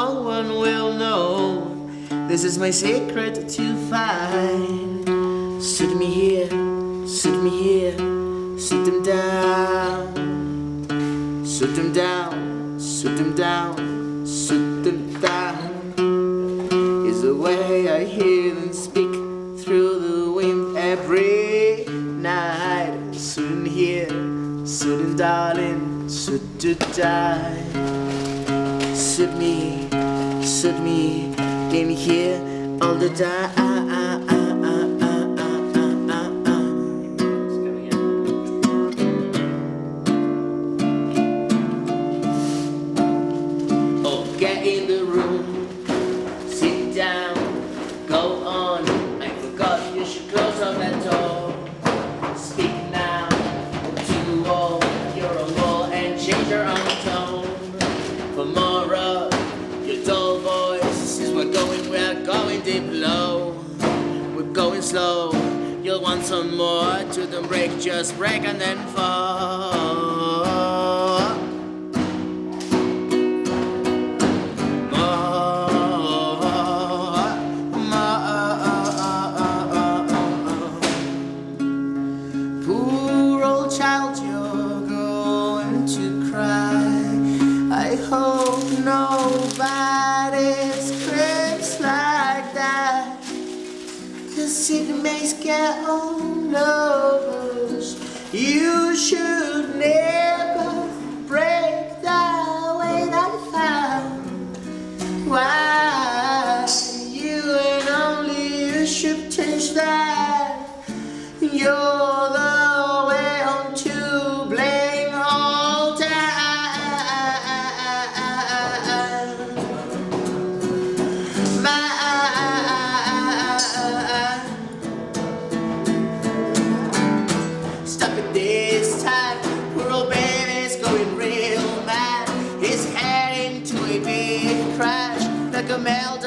no one will know. This is my secret to find. Sit me here, sit me here, sit them down. Sit them down, sit them down, sit them down. Is the way I hear them speak through the wind every night. Sit here, sit darling, sit to die. Sit me in here all the time. Oh, get in the room, sit down, go on. I forgot you should close up that door. Speak now to all. You're a wall and change your own tone. For more of your dull voices, we're going deep low. We're going slow. You'll want some more to the break, just break and then fall. Poor old child, you're going to cry. I hope nobody screams like that, 'cause it may scare all of us. You should never break the way that I found. Why you and only you should change that. You're the way on to blame all time. Stop it this time. Poor old baby's going real mad. He's heading to a big crash like a meltdown.